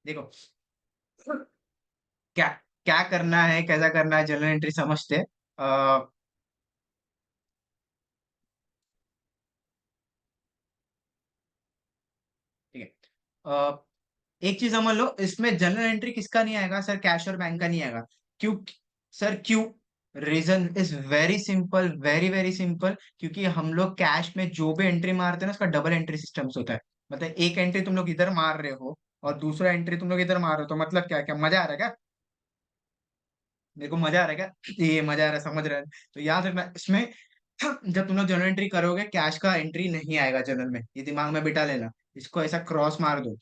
देखो क्या क्या करना है, कैसा करना है, जर्नल एंट्री समझते हैं। ठीक है। एक चीज समझ लो, इसमें जनरल एंट्री किसका नहीं आएगा सर? कैश और बैंक का नहीं आएगा। क्यों सर, क्यों? Reason is very simple, very very simple. क्योंकि हम लोग कैश में जो भी एंट्री मारते हैं ना, उसका डबल एंट्री सिस्टम्स होता है। मतलब एक एंट्री तुम लोग इधर मार रहे हो और दूसरा एंट्री तुम लोग इधर मार रहे हो, तो मतलब क्या क्या मजा आ रहा है क्या? मेरे को मजा आ रहा है क्या? ये मजा आ रहा है, समझ रहे हैं? तो याद रखना इसमें, जब तुम लोग जर्नल एंट्री करोगे, कैश का एंट्री नहीं आएगा जर्नल में, ये दिमाग में बिठा लेना। इसको ऐसा क्रॉस मार दो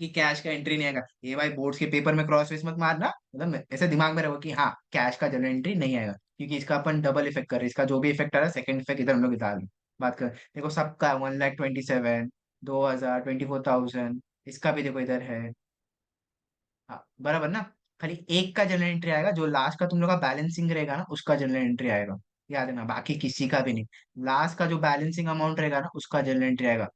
कि कैश का एंट्री नहीं आएगा। ये भाई बोर्ड्स के पेपर में क्रॉस वेस मत मारना, मतलब ऐसे दिमाग में रहो कि हाँ, कैश का जनरल एंट्री नहीं आएगा, क्योंकि इसका अपन डबल इफेक्ट कर रहे हैं। इसका जो भी इफेक्ट आ रहा है, सेकंड इफेक्ट इधर हम लोग डाल बात कर। देखो सबका 1,27,000, 2,000, 24,000, इसका भी देखो इधर है। हाँ बराबर ना। खाली एक का जनरल एंट्री आएगा, जो लास्ट का तुम लोग का बैलेंसिंग रहेगा ना, उसका जनरल एंट्री आएगा। याद है ना, बाकी किसी का भी नहीं। लास्ट का जो बैलेंसिंग अमाउंट रहेगा ना, उसका जनरल एंट्री आएगा।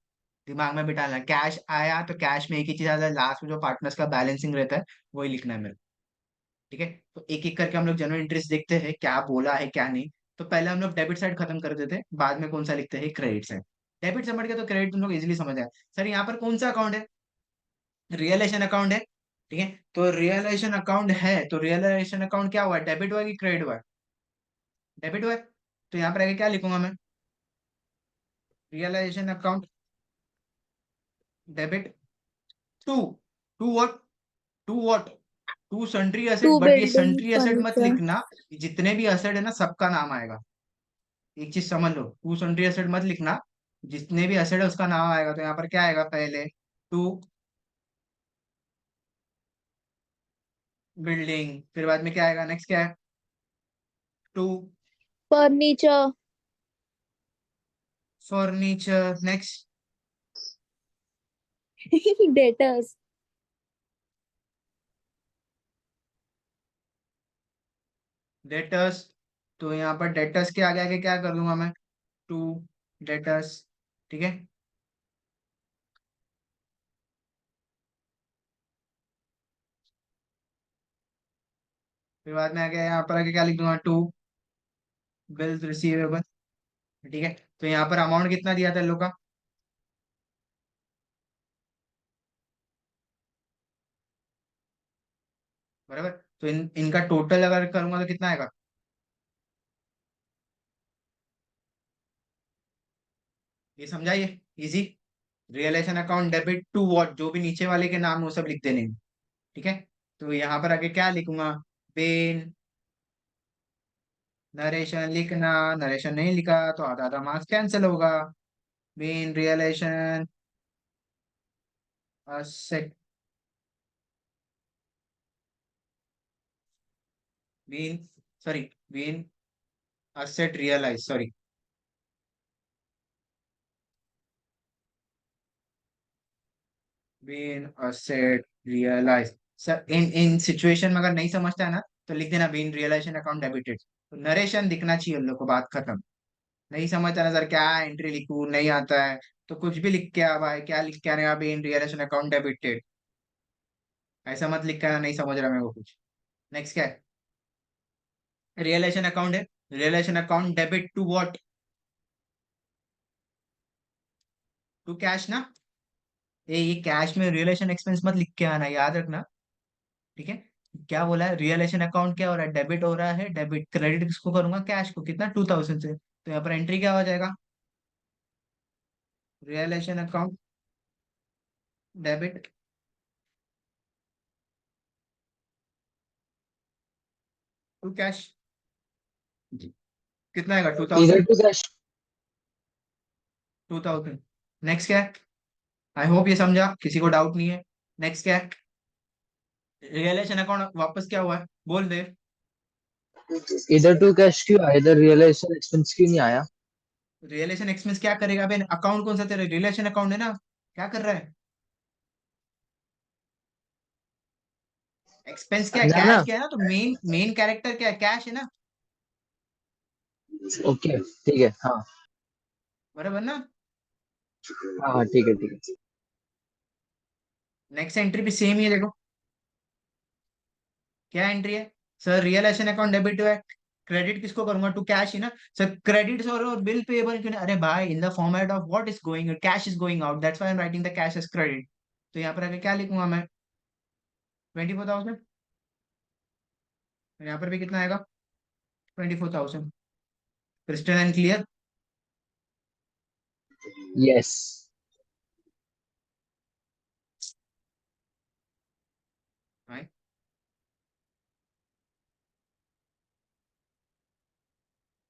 दिमाग में बिठाना, कैश आया तो कैश में एक ही चीज आता है, लास्ट में जो पार्टनर्स का बैलेंसिंग रहता है, वही लिखना है मेरे को। ठीक है। तो एक एक करके हम लोग जनरल इंटरेस्ट देखते हैं, क्या बोला है क्या नहीं। तो पहले हम लोग डेबिट साइड खत्म कर देते हैं, बाद में कौन सा लिखते हैं? Credit side. डेबिट समझ गए तो क्रेडिट तुम लोग इजिली समझ आए। सर यहाँ पर कौन सा अकाउंट है? रियलाइजेशन अकाउंट है। ठीक है। तो रियलाइजेशन अकाउंट है, तो रियलाइजेशन अकाउंट क्या हुआ? डेबिट हुआ कि क्रेडिट हुआ? डेबिट हुआ। तो यहाँ पर आगे क्या लिखूंगा मैं? Realisation account debit to, to what? To what? To sundry asset, to but ये बिल्डिंग सन्ड्री एसेट मत फर्नीचर। लिखना। जितने भी एसेट है ना, सबका नाम आएगा। एक चीज समझ लो, टू सन्ड्री एसेट मत लिखना। जितने भी एसेट है उसका नाम आएगा। तो यहाँ पर क्या आएगा? पहले टू बिल्डिंग, फिर बाद में क्या आएगा? नेक्स्ट क्या है? To furniture. Furniture. Next debtors. Debtors. तो यहाँ पर डेटर्स के आगे आगे क्या कर दूंगा मैं? To debtors. ठीक है। फिर बाद में आगे यहाँ पर आगे क्या लिख दूंगा? To bills receivable. ठीक है। तो यहाँ पर अमाउंट कितना दिया था इन लोग का? बराबर। तो इनका टोटल अगर करूंगा तो कितना आएगा? ये समझाइए। Easy. Realisation account debit to what, जो भी नीचे वाले के नाम है वो सब लिख देने हैं। ठीक है। तो यहाँ पर आगे क्या लिखूंगा? पेन। नरेशन लिखना। नरेशन नहीं लिखा तो आधा आधा मार्क्स कैंसिल होगा। Main realisation asset. Main, sorry, main asset realise, sorry. Main asset realise. Sir इन इन सिचुएशन में अगर नहीं समझता है ना, तो लिख देना मेन रियलाइजेशन अकाउंट डेबिटेड। तो नरेशन दिखना चाहिए उन लोग को, बात खत्म। नहीं समझ आ रहा सर, क्या एंट्री लिखूं, नहीं आता है, तो कुछ भी लिख के आ भाई। क्या लिख के आने? अभी इन रियलेशन अकाउंट डेबिटेड, ऐसा मत लिख के आना, नहीं समझ रहा मेरे को कुछ। नेक्स्ट क्या है? रियलेशन अकाउंट है। Realisation account debit to what? To cash ना। ये कैश में रियलेशन एक्सपेंस मत लिख के आना, याद रखना। ठीक है। क्या बोला है? रियलेशन अकाउंट क्या हो रहा है? डेबिट हो रहा है। डेबिट, क्रेडिट किसको करूंगा? कैश को। कितना? 2,000 से। तो यहाँ पर एंट्री क्या हो जाएगा? रियलेशन अकाउंट डेबिट टू कैश। कितना आएगा? टू इधर थाउजेंड टू कैश। 2,000। नेक्स्ट क्या है? आई होप ये समझा, किसी को डाउट नहीं है। नेक्स्ट क्या है? रियलाइजेशन अकाउंट वापस क्या हुआ है? बोल दे। इधर टू कैश क्यों आया? इधर रियलाइजेशन एक्सपेंस क्यों नहीं आया? रियलाइजेशन एक्सपेंस क्या करेगा बे? अकाउंट कौन सा तेरा? रिलेशन अकाउंट है ना। क्या कर रहा है? एक्सपेंस क्या है? समझा कैश ना? क्या है ना, तो मेन मेन कैरेक्टर क्या है? कैश है ना। ओके ठीक है, हाँ। बराबर ना। हाँ हाँ ठीक है ठीक है। नेक्स्ट एंट्री भी सेम ही है, देखो क्या एंट्री है सर, रियलाइजेशन अकाउंट डेबिट हुआ है, क्रेडिट किसको करूंगा, टू कैश ही ना सर, क्रेडिट और बिल पेबल क्यों नहीं? अरे भाई in the format of what is going, cash is going out, that's why I am writing the cash as credit. तो यहाँ पर आगे क्या लिखूंगा मैं, 24,000, यहाँ पर भी कितना आएगा, 24,000। Crystal and clear. Yes.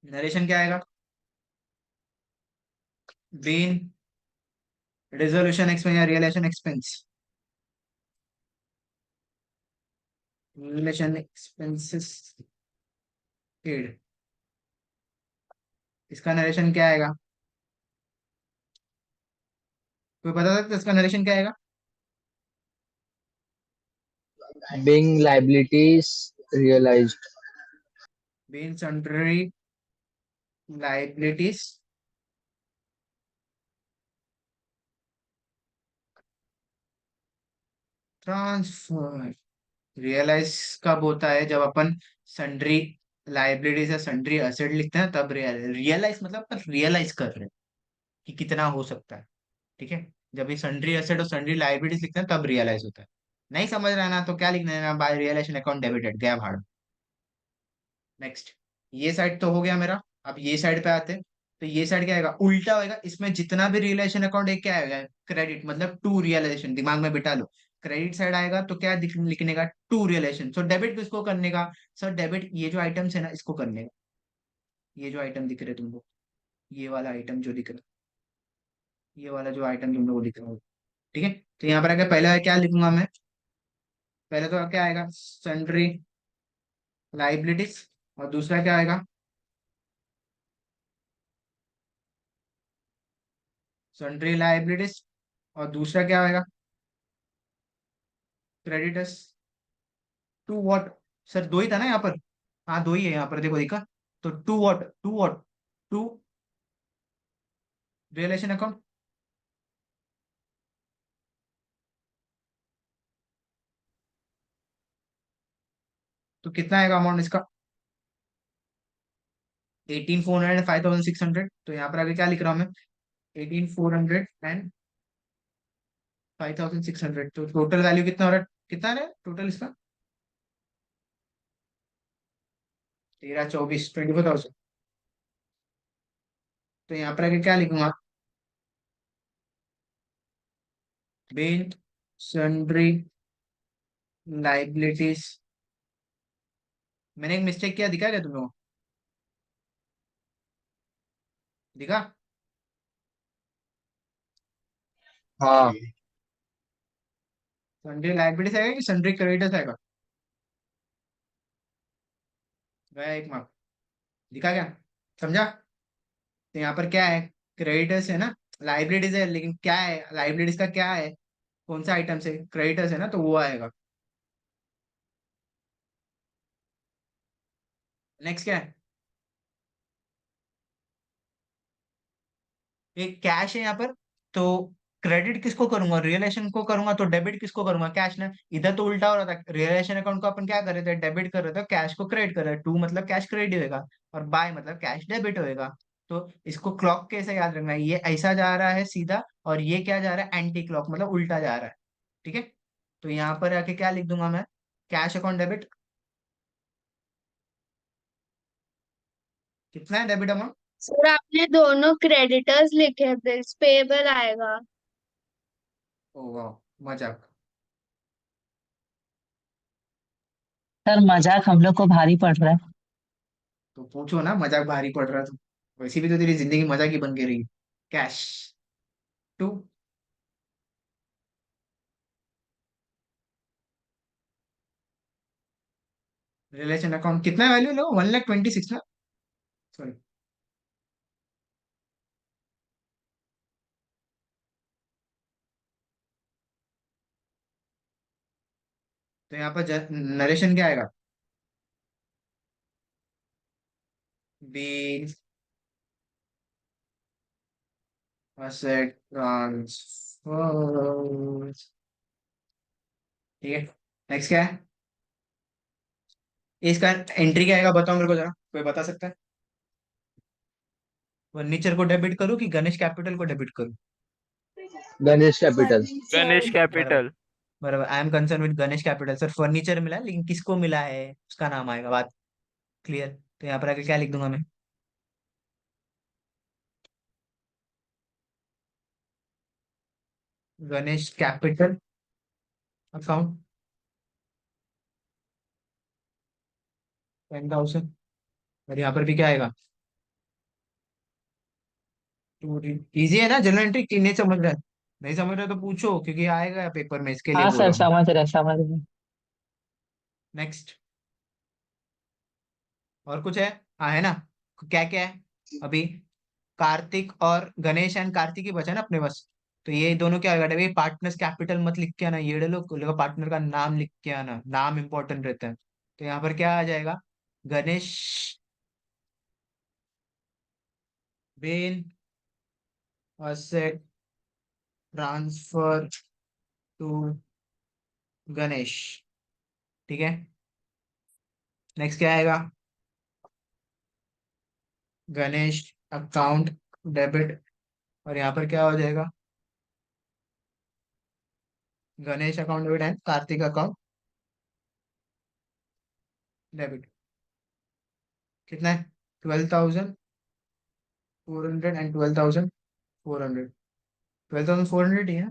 Narration क्या आएगा, बीन रेजोल्यूशन एक्सपेंस या realisation expense, realisation expenses paid, इसका नरेशन क्या आएगा, कोई बता सकता है इसका नरेशन क्या आएगा। Being liabilities realized. Being sundry liabilities transfer, realise कब होता है, जब अपन सन्ड्री लाइबिलिटीज या सन्ड्री असेट लिखते हैं तब रियलाइज मतलब अपन रियलाइज कर रहे हैं कि कितना हो सकता है, ठीक है। जब ये सन्ड्री असेट और सन्ड्री लाइबिलिटीज लिखते हैं तब रियलाइज होता है। नहीं समझ रहा है ना, तो क्या लिखना है ना, बाय रियलाइजेशन अकाउंट डेबिटेड गया भाड़। नेक्स्ट, ये साइड तो हो गया मेरा। अब ये साइड पे आते हैं, तो ये साइड क्या आएगा, उल्टा होएगा, इसमें जितना भी रियलाइजेशन अकाउंट है क्या आएगा, क्रेडिट, मतलब टू रियलाइजेशन, दिमाग में बिठा लो। क्रेडिट साइड आएगा तो क्या लिखने का, टू रियलाइजेशन। सो डेबिट किसको करने का, सर डेबिट ये जो आइटम्स है ना इसको करने का, ये जो आइटम दिख रहे हैं तुमको, ये वाला आइटम जो दिख रहा है, ये वाला जो आइटम तुम लोग दिख रहा हो, ठीक है। तो यहाँ पर आगे पहले क्या लिखूंगा मैं, पहले तो क्या आएगा, सन्ड्री लाइबिलिटीज, और दूसरा क्या आएगा, सन्ड्री लाइबिलिटीज, और दूसरा क्या आएगा, क्रेडिटर्स, टू व्हाट, सर दो ही था ना यहाँ पर, हाँ दो ही है यहाँ पर, देखो देखा, तो टू व्हाट, टू रियलेशन अकाउंट, तो कितना आएगा अमाउंट इसका, 18,400 एंड 5,600। तो यहाँ पर आगे क्या लिख रहा हूँ मैं, 18,400 एंड 5,600, तो टोटल वैल्यू कितना हो रहा है, कितना है टोटल इसका, 13, 24, 24,000। तो यहाँ पर आगे क्या लिखूंगा, बेन सन्ड्री लाइबिलिटीज, मैंने एक मिस्टेक किया, दिखा क्या तुम लोगों को? दिखा, हाँ. सन्ड्री लाइबिलिटीज आएगा कि सन्ड्री क्रेडिटर्स आएगा, गया एक मार्क, दिखा क्या, समझा। तो यहाँ पर क्या है, क्रेडिटर्स है ना, लाइबिलिटीज है, लेकिन क्या है लाइबिलिटीज का क्या है, कौन सा आइटम से, क्रेडिटर्स है ना, तो वो आएगा। नेक्स्ट क्या है, एक कैश है यहाँ पर, तो क्रेडिट किसको करूंगा, रियलाइजेशन को करूंगा, तो डेबिट किसको करूंगा, कैश ना। इधर तो उल्टा हो रहा था, रियलाइजेशन अकाउंट को अपन क्या कर रहे थे, डेबिट कर रहे थे, कैश को क्रेडिट कर रहे थे, टू मतलब कैश क्रेडिट होएगा, और बाय मतलब कैश डेबिट होएगा। तो इसको क्लॉक कैसे याद रखना है, ये ऐसा जा रहा है सीधा, और ये क्या जा रहा है एंटी क्लॉक, मतलब उल्टा जा रहा है, ठीक है। तो यहाँ पर आके क्या लिख दूंगा मैं, कैश अकाउंट डेबिट, कितना है डेबिट अमाउंट, सर आपने दोनों क्रेडिटर्स लिखे, बिल्स पेएबल आएगा। ओ वाह, मजाक। सर मजाक हम लोग को भारी पड़ रहा है। तो पूछो ना, मजाक भारी पड़ रहा था, वैसे भी तो तेरी जिंदगी मजाक ही बन के रही, कैश टू, रिलेशन अकाउंट कितना वैल्यू लो, 1,26,000 ना, सॉरी। तो यहाँ पर नरेशन क्या आएगा, बी असेट ट्रांसफर, ठीक है, नेक्स्ट क्या है? इसका एंट्री क्या आएगा बताओ मेरे को जरा, कोई बता सकता है? फर्नीचर को डेबिट करूँ कि गणेश कैपिटल को डेबिट करूँ? Ganesh Capital. गणेश बराबर, कैपिटल। बराबर, I am concern with Ganesh capital. Sir furniture मिला है, लेकिन किसको मिला है उसका नाम आएगा, बात क्लियर। तो यहाँ पर आगे क्या लिख दूंगा मैं? Ganesh capital account 10,000। और यहाँ पर भी क्या आएगा? इजी है ना जनरल एंट्री, कि नहीं समझ रहा है? नहीं समझ रहे तो पूछो, क्योंकि आएगा पेपर में, इसके लिए हाँ बोल सर, रहा हूँ। समझ रहे समझ रहे। नेक्स्ट, और कुछ है? हाँ है ना? क्या क्या है अभी? कार्तिक और गणेश एंड कार्तिक ही बचा ना अपने पास। तो ये दोनों क्या होगा, ये पार्टनर्स कैपिटल मत लिख के आना, ये लोग पार्टनर का नाम लिख के आना, नाम इंपॉर्टेंट रहता है। तो यहाँ पर क्या आ जाएगा? Ganesh being asset transfer to Ganesh. ठीक है, नेक्स्ट क्या आएगा? Ganesh account debit. और यहाँ पर क्या हो जाएगा? Ganesh account debit and Kartik account debit. कितना है? 12,400 एंड 12,400। 12,400 ही है।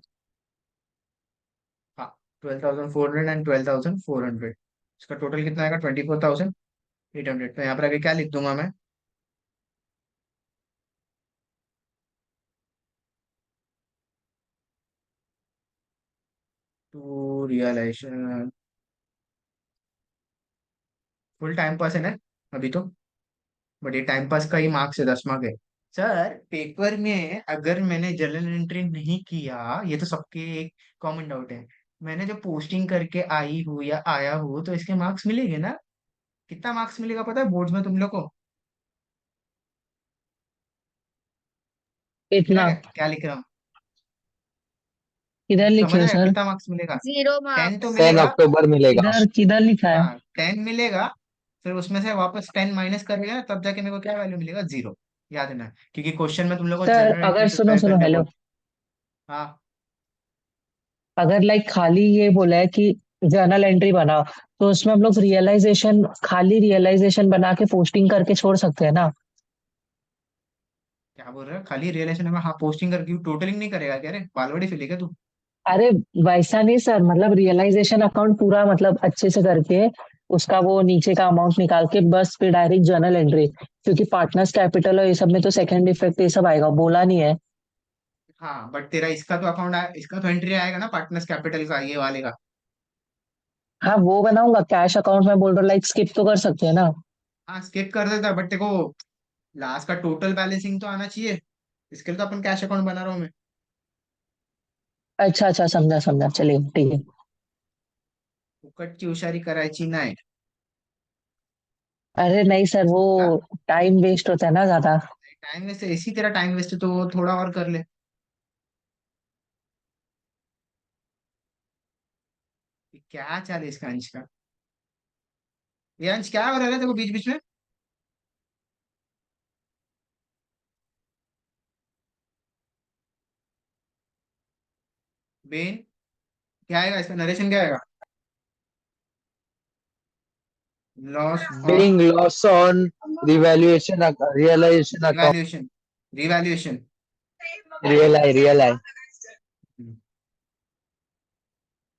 हाँ, 12,400 एंड 12,400। इसका टोटल कितना आएगा? 24,800। तो यहाँ पर आगे क्या लिख दूंगा मैं? To realisation. Full time pass है ना अभी तो, बट ये टाइम पास का ही मार्क्स है, 10 मार्क है। सर पेपर में अगर मैंने जर्नल एंट्री नहीं किया, ये तो सबके एक कॉमन डाउट है, मैंने जो पोस्टिंग करके आई हूँ या आया हूँ, तो इसके मार्क्स मिलेंगे ना? कितना मार्क्स मिलेगा पता है बोर्ड्स में तुम लोग को? मिला इतना। क्या, क्या लिख रहा हूँ? किधर लिखे समझ हो आया सर? कितना मार्क्स मिलेगा? 10 तो 0 मार्क्स। 10 मिलेगा। अक्टूबर मिलेगा। किधर किधर लिखा है? हाँ 10 मिलेगा, फिर उसमें से वापस 10 माइनस करेगा, तब जाके मेरे को क्या वैल्यू मिलेगा? 0। याद है ना, क्योंकि क्वेश्चन में तुम लोग को सर जनरल एंट्री अगर सुनो प्रिपेयर सुनो, करने हेलो। बोल। हाँ, अगर लाइक खाली ये बोला है कि जर्नल एंट्री बनाओ, तो उसमें हम लोग रियलाइजेशन, खाली रियलाइजेशन बना के पोस्टिंग करके छोड़ सकते हैं ना? क्या बोल रहा है? खाली रियलेशन में हाँ पोस्टिंग करके टोटलिंग नहीं करेगा क्या रे? बालवाड़ी से लेकर तू। अरे वैसा नहीं सर, मतलब रियलाइजेशन अकाउंट पूरा मतलब अच्छे से करके उसका वो नीचे का अमाउंट निकाल के बस फिर डायरेक्ट जर्नल एंट्री, क्योंकि पार्टनर्स कैपिटल और ये सब में तो सेकंड इफेक्ट ये सब आएगा, बोला नहीं है। हाँ बट तेरा इसका तो अकाउंट आया, इसका तो एंट्री आएगा ना पार्टनर्स कैपिटल का, ये वाले का। हाँ वो बनाऊंगा, कैश अकाउंट में बोल रहा हूँ, लाइक स्किप तो कर सकते हैं ना? हाँ स्किप कर देता, बट देखो लास्ट का टोटल बैलेंसिंग तो आना चाहिए, इसके लिए तो अपन कैश अकाउंट बना रहा हूँ मैं। अच्छा अच्छा, समझा समझा, चलिए ठीक है। फुकटची हुशारी करायची नाही। अरे नहीं सर, वो हाँ, टाइम वेस्ट होता है ना ज्यादा। टाइम वेस्ट, इसी तेरा टाइम वेस्ट है तो थोड़ा और कर ले। क्या चाल है इसका अंश का? ये अंश क्या हो रहा है देखो बीच बीच में? बेन, क्या आएगा इसका नरेशन, क्या आएगा? Loss of Being loss on realization account. Revaluation, revaluation. Realize.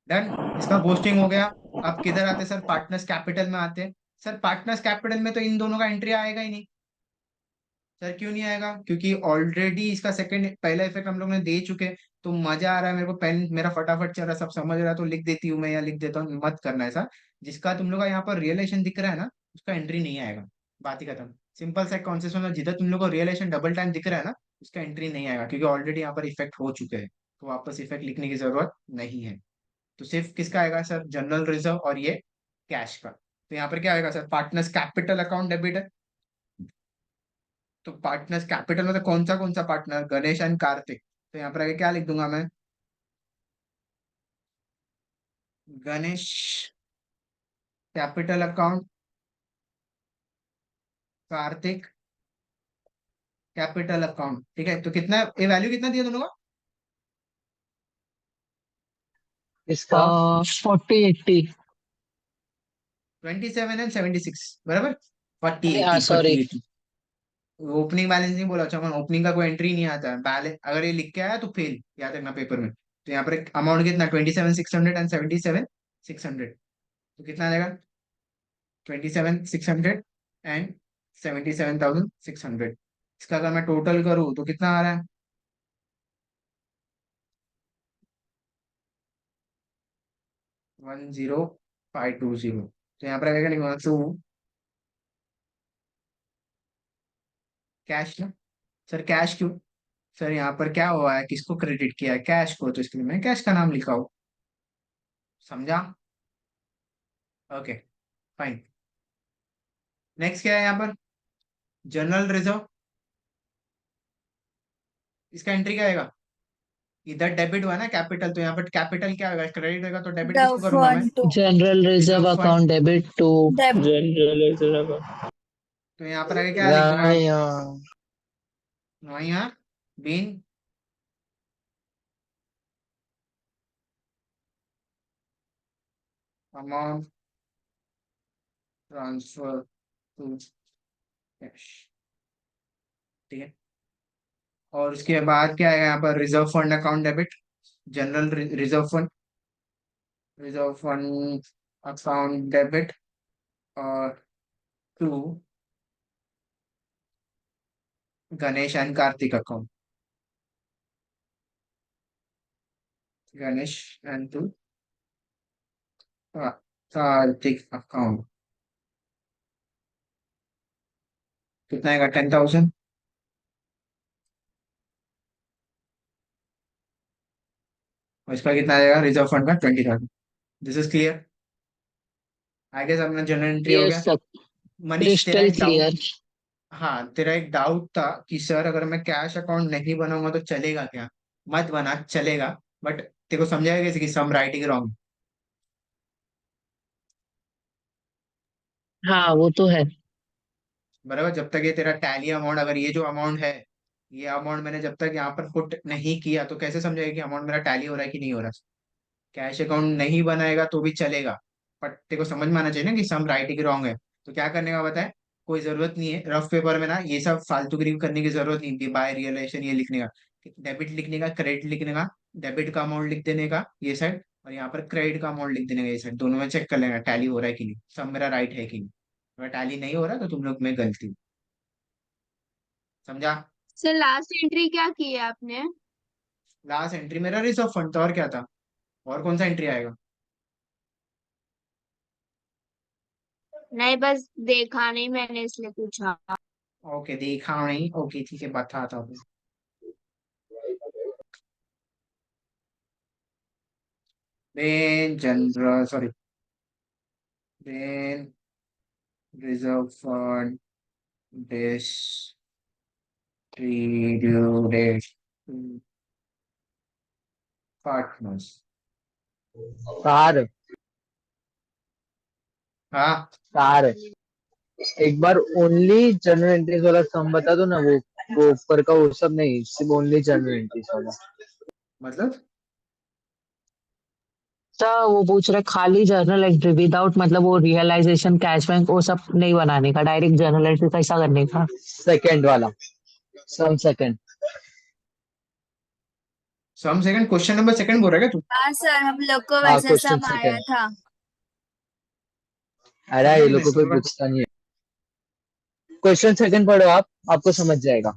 Done, इसका पोस्टिंग हो गया। अब किधर आते सर? पार्टनर्स कैपिटल में आते हैं। सर पार्टनर्स कैपिटल में तो इन दोनों का एंट्री आएगा ही नहीं। सर क्यों नहीं आएगा? क्योंकि ऑलरेडी इसका सेकंड, पहला इफेक्ट हम लोग ने दे चुके हैं। तो मजा आ रहा है मेरे को, पेन मेरा फटाफट चल रहा है, सब समझ रहा है, तो लिख देती हूँ मैं या लिख देता हूँ, मत करना ऐसा। जिसका तुम लोग का यहाँ पर रियलेशन दिख रहा है ना, उसका एंट्री नहीं आएगा। बात ही खत्म। सिंपल सा कॉन्सेप्ट में, जिधर तुम लोग को रियलेशन डबल टाइम दिख रहा है ना, उसका एंट्री नहीं आएगा, क्योंकि ऑलरेडी यहाँ पर इफेक्ट हो चुके हैं। तो वापस इफेक्ट लिखने की जरूरत नहीं है। तो सिर्फ किसका आएगा सर? जनरल रिजर्व और ये कैश का। तो यहाँ पर क्या आएगा sir? Partners capital account debit है। तो पार्टनर्स कैपिटल में तो कौन सा पार्टनर? गणेश एंड कार्तिक। तो यहाँ पर आगे क्या लिख दूंगा मैं? Ganesh capital account, Kartik capital account. ठीक है, तो कितना ये वैल्यू कितना दिया दोनों का? इसका 40-80। 27 एंड 76 बराबर। फोर्टी अरे हाँ, एटी सॉरी। 40 80। ओपनिंग बैलेंस नहीं बोला, अच्छा ओपनिंग का कोई एंट्री नहीं आता है बैलेंस, अगर ये लिख के आया तो फेल, याद रखना पेपर में। तो यहाँ पर अमाउंट कितना, 27,600 एंड 77,600, तो कितना आ जाएगा? 27,600 एंड 77,600। इसका अगर मैं टोटल करूँ तो कितना आ रहा है? 10520। तो यहाँ पर आएगा लिखूंगा टू कैश ना। सर कैश क्यों? सर यहाँ पर क्या हुआ है, किसको क्रेडिट किया है? कैश को, तो इसके लिए मैं कैश का नाम लिखा हूँ। समझा? Okay fine. नेक्स्ट क्या है यहाँ पर? General reserve. इसका एंट्री क्या आएगा? इधर डेबिट हुआ ना कैपिटल, तो यहाँ पर कैपिटल क्या होगा? क्रेडिट होगा, तो डेबिट The किसको करूंगा मैं? fund to general reserve reserve fund. Account debit to debit. General reserve तो यहाँ पर आगे क्या लिखूंगा? यहाँ यहाँ being amount transfer to cash. ठीक है, और उसके बाद क्या है यहाँ पर? Reserve fund account debit, general reserve fund, reserve fund account debit, और to Ganesh and Kartik account, Ganesh and to Kartik account. कितना आएगा? 10,000। और इसका कितना आएगा रिजर्व फंड का? 20,000। This is clear. I guess अपना जनरल एंट्री हो ये गया। सब मनीष तेरा क्रिस्टल एक डाउट, क्लियर। हाँ तेरा एक डाउट था कि सर अगर मैं कैश अकाउंट नहीं बनाऊंगा तो चलेगा क्या? मत बना, चलेगा, बट तेरे को समझाएगा कैसे कि सम राइटिंग रॉन्ग। हाँ, वो तो है। बराबर, जब तक ये तेरा टैली अमाउंट, अगर ये जो अमाउंट है, ये अमाउंट मैंने जब तक यहाँ पर पुट नहीं किया तो कैसे समझेगा कि अमाउंट मेरा टैली हो रहा है कि नहीं हो रहा? कैश अकाउंट नहीं बनाएगा तो भी चलेगा, बट तेरे को समझ में आना चाहिए ना कि सम राइटिंग रॉन्ग है। तो क्या करने का बताए? कोई जरूरत नहीं है रफ पेपर में ना ये सब फालतूगिरी करने की जरूरत नहीं थी, बाय रियलाइजेशन ये लिखने का, डेबिट लिखने का, क्रेडिट लिखने का, डेबिट का अमाउंट लिख देने का ये साइड, और यहाँ पर क्रेडिट का अमाउंट लिख देने का ये साइड, दोनों में चेक कर लेना टैली हो रहा है कि नहीं, सब मेरा राइट है कि नहीं। अगर टैली नहीं हो रहा तो तुम लोग में गलती। समझा? सर लास्ट एंट्री क्या की है आपने? लास्ट एंट्री मेरा रिजर्व फंड था, और क्या था? और कौन सा एंट्री आएगा? नहीं, बस देखा नहीं मैंने इसलिए पूछा। ओके देखा नहीं, ओके ठीक है बताता हूँ। Then general, sorry, then reserve fund distributed to partners। कार हाँ, कार एक बार ओनली जनरल एंट्रीज वाला सम बता दो ना, वो ऊपर का वो सब नहीं, सिर्फ ओनली जनरल एंट्रीज वाला। मतलब अच्छा, वो पूछ रहे खाली जर्नल एंट्री विदाउट, मतलब वो रियलाइजेशन कैश बैंक वो सब नहीं बनाने का, डायरेक्ट जर्नल एंट्री कैसा करने का? सेकंड वाला, सम सेकंड। सम सेकंड, क्वेश्चन नंबर सेकंड बोल रहा है क्या तू? हाँ सर, हम लोग को हाँ वैसे क्वेश्चन सब आया सेकंड। था। अरे समझा ये नहीं मैं लोग को इसके कोई बाद। पूछता नहीं है। क्वेश्चन सेकंड पढ़ो आप, आपको समझ जाएगा।